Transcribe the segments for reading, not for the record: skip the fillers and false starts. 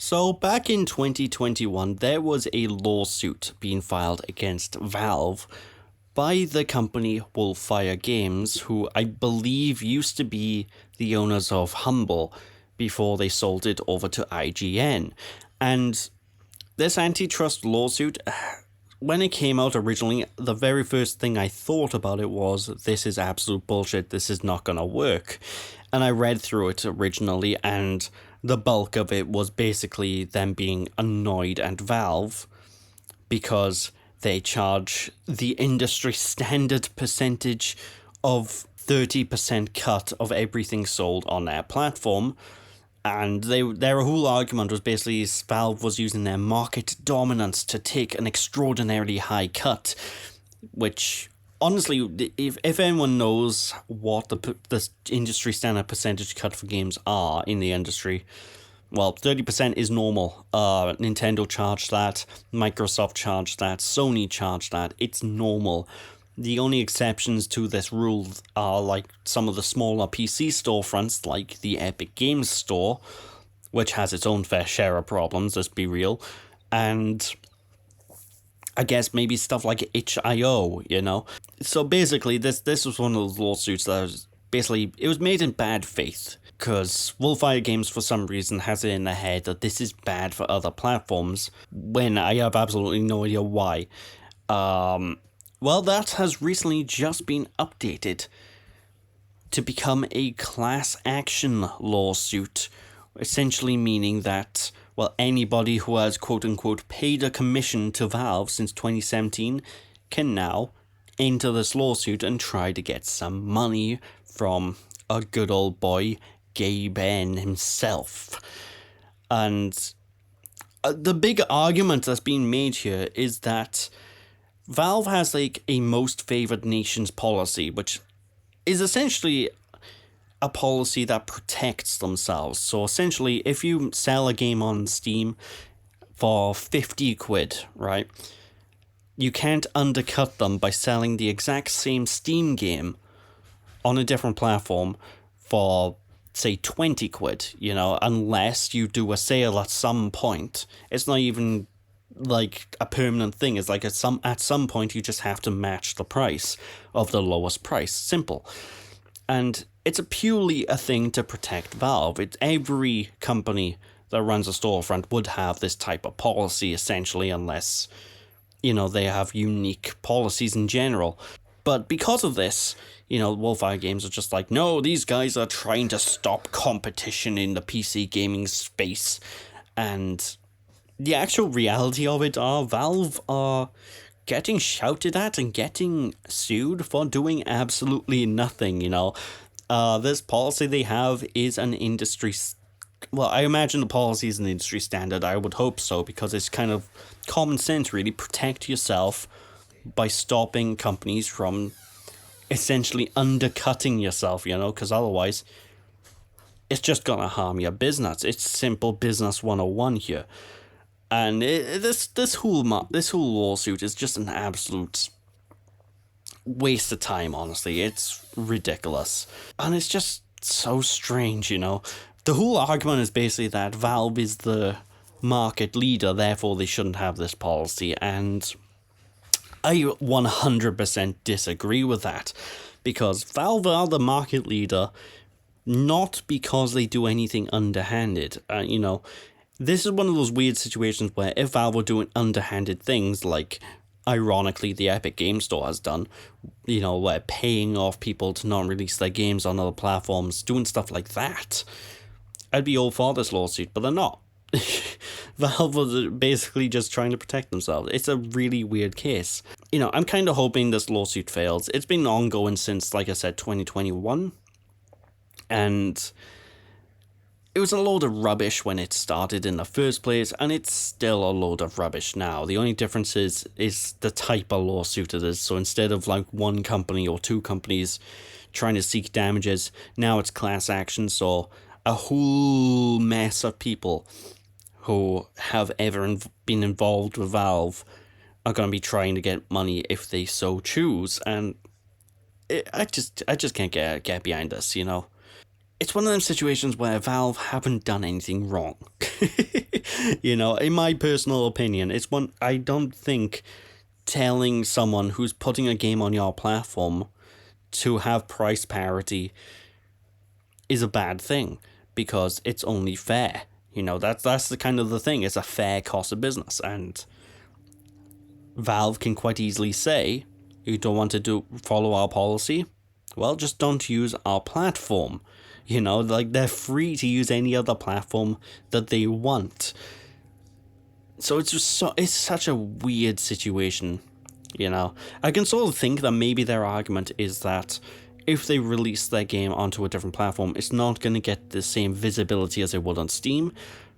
So back in 2021, there was a lawsuit being filed against Valve by the company Wolfire Games, who I believe used to be the owners of Humble before they sold it over to IGN. And this antitrust lawsuit, when it came out originally, the very first thing I thought about it was, this is absolute bullshit, this is not gonna work. And I read through it originally, and the bulk of it was basically them being annoyed at Valve because they charge the industry standard percentage of 30% cut of everything sold on their platform. And their whole argument was basically Valve was using their market dominance to take an extraordinarily high cut, which, honestly, if anyone knows what the industry standard percentage cut for games are in the industry, well, 30% is normal. Nintendo charged that, Microsoft charged that, Sony charged that. It's normal. The only exceptions to this rule are like some of the smaller PC storefronts, like the Epic Games Store, which has its own fair share of problems, let's be real, and I guess maybe stuff like itch.io, you know? So basically, this was one of those lawsuits that was basically, it was made in bad faith, because Wolfire Games, for some reason, has it in their head that this is bad for other platforms, when I have absolutely no idea why. Well, that has recently just been updated to become a class action lawsuit, essentially meaning that, well, anybody who has quote-unquote paid a commission to Valve since 2017 can now enter this lawsuit and try to get some money from a good old boy, Gabe N himself. And the big argument that's being made here is that Valve has like a most favored nations policy, which is essentially a policy that protects themselves. So essentially, if you sell a game on Steam for 50 quid, right, you can't undercut them by selling the exact same Steam game on a different platform for, say, 20 quid, you know, unless you do a sale at some point. It's not even like a permanent thing. It's like at some point you just have to match the price of the lowest price. Simple. And it's purely a thing to protect Valve. Every company that runs a storefront would have this type of policy, essentially, unless, you know, they have unique policies in general. But because of this, you know, Wolfire Games are just like, no, these guys are trying to stop competition in the PC gaming space. And the actual reality of it are Valve are getting shouted at and getting sued for doing absolutely nothing, you know. This policy they have is an industry... Well, I imagine the policy is an industry standard. I would hope so, because it's kind of common sense, really. Protect yourself by stopping companies from essentially undercutting yourself, you know, because otherwise it's just gonna harm your business. It's simple business 101 here. And this whole lawsuit is just an absolute waste of time, honestly. It's ridiculous. And it's just so strange, you know. The whole argument is basically that Valve is the market leader, therefore they shouldn't have this policy. And I 100% disagree with that. Because Valve are the market leader, not because they do anything underhanded. You know, this is one of those weird situations where if Valve were doing underhanded things, like, ironically, the Epic Games Store has done, you know, where paying off people to not release their games on other platforms, doing stuff like that, I'd be all for this lawsuit, but they're not. Valve was basically just trying to protect themselves. It's a really weird case. You know, I'm kind of hoping this lawsuit fails. It's been ongoing since, like I said, 2021, and it was a load of rubbish when it started in the first place, and it's still a load of rubbish now. The only difference is the type of lawsuit it is. So instead of like one company or two companies trying to seek damages, now it's class action. So a whole mess of people who have ever been involved with Valve are going to be trying to get money if they so choose. And I just can't get behind this, you know. It's one of them situations where Valve haven't done anything wrong. You know, in my personal opinion, it's one I don't think telling someone who's putting a game on your platform to have price parity is a bad thing, because it's only fair. You know, that's the kind of the thing. It's a fair cost of business, and Valve can quite easily say, you don't want to follow our policy? Well, just don't use our platform. You know, like, they're free to use any other platform that they want. So it's such a weird situation, you know. I can sort of think that maybe their argument is that if they release their game onto a different platform, it's not going to get the same visibility as it would on Steam,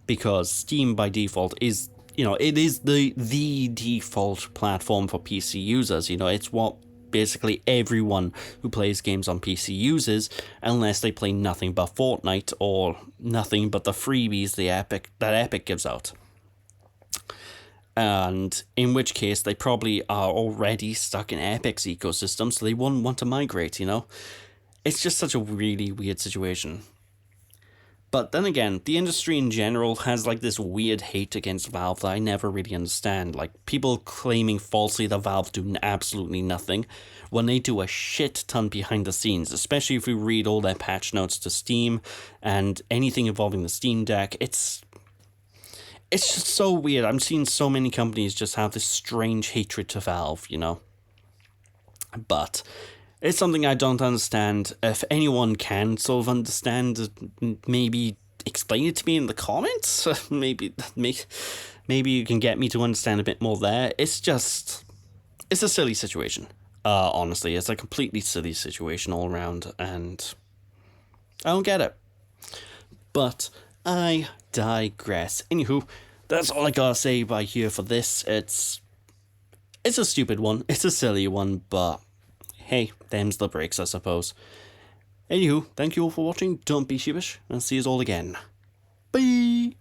because Steam by default is, you know, it is the default platform for PC users. You know, it's what basically everyone who plays games on PC uses, unless they play nothing but Fortnite or nothing but the freebies that Epic gives out. And in which case they probably are already stuck in Epic's ecosystem, so they wouldn't want to migrate, you know? It's just such a really weird situation. But then again, the industry in general has like this weird hate against Valve that I never really understand. Like, people claiming falsely that Valve do absolutely nothing when they do a shit ton behind the scenes, especially if you read all their patch notes to Steam and anything involving the Steam Deck. It's just so weird. I'm seeing so many companies just have this strange hatred to Valve, you know? But it's something I don't understand. If anyone can sort of understand, maybe explain it to me in the comments. maybe you can get me to understand a bit more there. It's a silly situation. Honestly, it's a completely silly situation all around, and I don't get it. But I digress. Anywho, that's all I gotta say by here for this. It's a stupid one. It's a silly one, but hey, them's the breaks, I suppose. Anywho, thank you all for watching. Don't be sheepish, and see you all again. Bye!